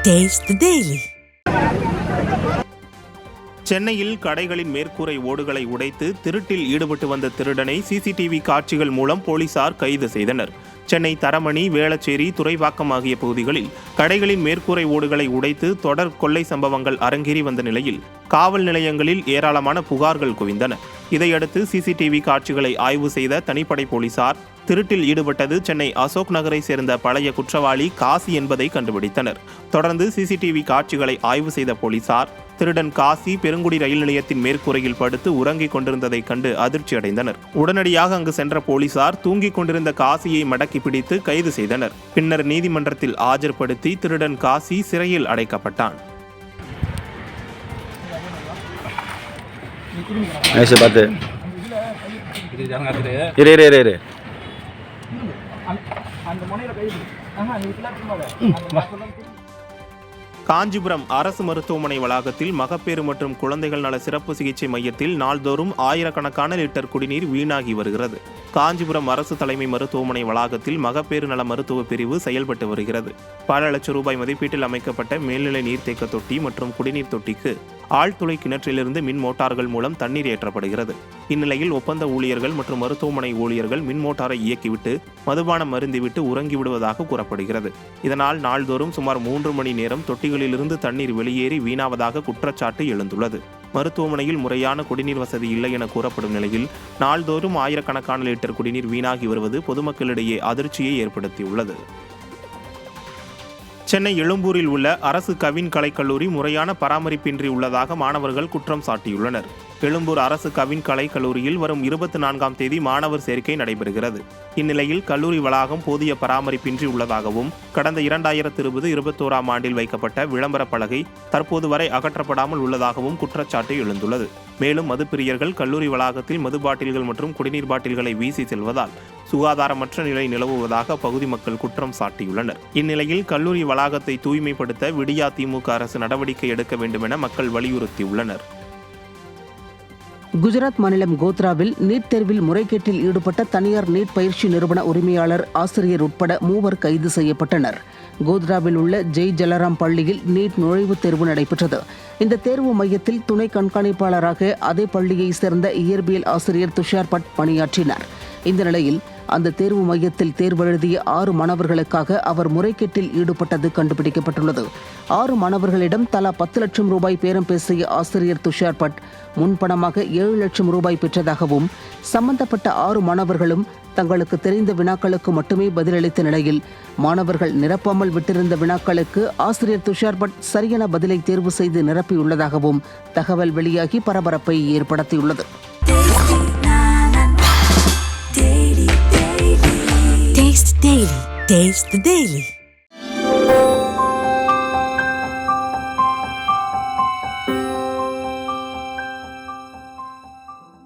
Taste the Daily. சென்னையில் கடைகளின் மேற்கூரை ஓடுகளை உடைத்து திருட்டில் ஈடுபட்டு வந்த திருடனை சிசிடிவி காட்சிகள் மூலம் போலீசார் கைது செய்தனர். சென்னை தரமணி, வேளச்சேரி, துறைப்பாக்கம் ஆகிய பகுதிகளில் கடைகளின் மேற்கூரை ஓடுகளை உடைத்து தொடர் கொள்ளை சம்பவங்கள் அரங்கேறி வந்த நிலையில் காவல் நிலையங்களில் ஏராளமான புகார்கள் குவிந்தன. இதையடுத்து சிசிடிவி காட்சிகளை ஆய்வு செய்த தனிப்படை போலீசார் திருட்டில் ஈடுபட்டது சென்னை அசோக் நகரை சேர்ந்த பழைய குற்றவாளி காசி என்பதை கண்டுபிடித்தனர். தொடர்ந்து சிசிடிவி காட்சிகளை ஆய்வு செய்த போலீசார் திருடன் காசி பெருங்குடி ரயில் நிலையத்தின் மேற்கூரையில் படுத்து உறங்கிக் கொண்டிருந்ததை கண்டு அதிர்ச்சி அடைந்தனர். உடனடியாக அங்கு சென்ற போலீசார் தூங்கிக் கொண்டிருந்த காசியை மடக்கி பிடித்து கைது செய்தனர். பின்னர் நீதிமன்றத்தில் ஆஜர்படுத்தி திருடன் காசி சிறையில் அடைக்கப்பட்டான். காஞ்சிபுரம் அரசு மருத்துவமனை வளாகத்தில் மகப்பேறு மற்றும் குழந்தைகள் நல சிறப்பு சிகிச்சை மையத்தில் நாள்தோறும் ஆயிரக்கணக்கான லிட்டர் குடிநீர் வீணாகி வருகிறது. காஞ்சிபுரம் அரசு தலைமை மருத்துவமனை வளாகத்தில் மகப்பேறு நல மருத்துவ பிரிவு செயல்பட்டு வருகிறது. பல லட்சம் ரூபாய் மதிப்பீட்டில் அமைக்கப்பட்ட மேல்நிலை நீர்த்தேக்க தொட்டி மற்றும் குடிநீர் தொட்டிக்கு ஆழ்துளை கிணற்றிலிருந்து மின் மோட்டார்கள் மூலம் தண்ணீர் ஏற்றப்படுகிறது. இந்நிலையில் ஒப்பந்த ஊழியர்கள் மற்றும் மருத்துவமனை ஊழியர்கள் மின் மோட்டாரை இயக்கிவிட்டு மதுபானம் மருந்திவிட்டு உறங்கிவிடுவதாக கூறப்படுகிறது. இதனால் நாள்தோறும் சுமார் 3 மணி நேரம் தொட்டிகளிலிருந்து தண்ணீர் வெளியேறி வீணாவதாக குற்றச்சாட்டு எழுந்துள்ளது. மருத்துவமனையில் முறையான குடிநீர் வசதி இல்லை என கூறப்படும் நிலையில் நாள்தோறும் ஆயிரக்கணக்கான லிட்டர் குடிநீர் வீணாகி வருவது பொதுமக்களிடையே அதிர்ச்சியை ஏற்படுத்தியுள்ளது. சென்னை எழும்பூரில் உள்ள அரசு கவின் கலைக்கல்லூரி முறையான பராமரிப்பின்றி உள்ளதாக மாணவர்கள் குற்றம் சாட்டியுள்ளனர். எழும்பூர் அரசு கவின் கலைக்கல்லூரியில் வரும் 24ஆம் தேதி மாணவர் சேர்க்கை நடைபெறுகிறது. இந்நிலையில் கல்லூரி வளாகம் போதிய பராமரிப்பின்றி உள்ளதாகவும் கடந்த 2020-21ஆம் ஆண்டில் வைக்கப்பட்ட விளம்பர பலகை தற்போது வரை அகற்றப்படாமல் உள்ளதாகவும் குற்றச்சாட்டு எழுந்துள்ளது. மேலும் மதுப்பிரியர்கள் கல்லூரி வளாகத்தில் மது பாட்டில்கள் மற்றும் குடிநீர் பாட்டில்களை வீசி செல்வதால் சுகாதாரமற்ற நிலை நிலவுவதாக பகுதி மக்கள் குற்றம் சாட்டியுள்ளனர். இந்நிலையில் கல்லூரி வளாகத்தை தூய்மைப்படுத்த விடியா திமுக அரசு நடவடிக்கை எடுக்க வேண்டும் என மக்கள் வலியுறுத்தியுள்ளனர். குஜராத் மாநிலம் கோத்ராவில் நீட் தேர்வில் முறைகேட்டில் ஈடுபட்ட தனியார் நீட் பயிற்சி நிறுவன உரிமையாளர், ஆசிரியர் உட்பட 3 கைது செய்யப்பட்டனர். கோத்ராவில் உள்ள ஜெய் ஜலராம் பள்ளியில் நீட் நுழைவுத் தேர்வு நடைபெற்றது. இந்த தேர்வு மையத்தில் துணை கண்காணிப்பாளராக அதே பள்ளியை சேர்ந்த இயற்பியல் ஆசிரியர் துஷார் பட் பணியாற்றினார். இந்த நிலையில் அந்த தேர்வு மையத்தில் தேர்வெழுதிய 6 மாணவர்களுக்காக அவர் முறைகேட்டில் ஈடுபட்டது கண்டுபிடிக்கப்பட்டுள்ளது. 6 மாணவர்களிடம் தலா 10 லட்சம் ரூபாய் பேரம் பேசிய ஆசிரியர் துஷார் பட் முன்பணமாக 7 லட்சம் ரூபாய் பெற்றதாகவும், சம்பந்தப்பட்ட 6 மாணவர்களும் தங்களுக்கு தெரிந்த வினாக்களுக்கு மட்டுமே பதிலளித்த நிலையில் மாணவர்கள் நிரப்பாமல் விட்டிருந்த வினாக்களுக்கு ஆசிரியர் துஷார் பட் சரியான பதிலை தேர்வு செய்து நிரப்பியுள்ளதாகவும் தகவல் வெளியாகி பரபரப்பை ஏற்படுத்தியுள்ளது. Taste the Daily.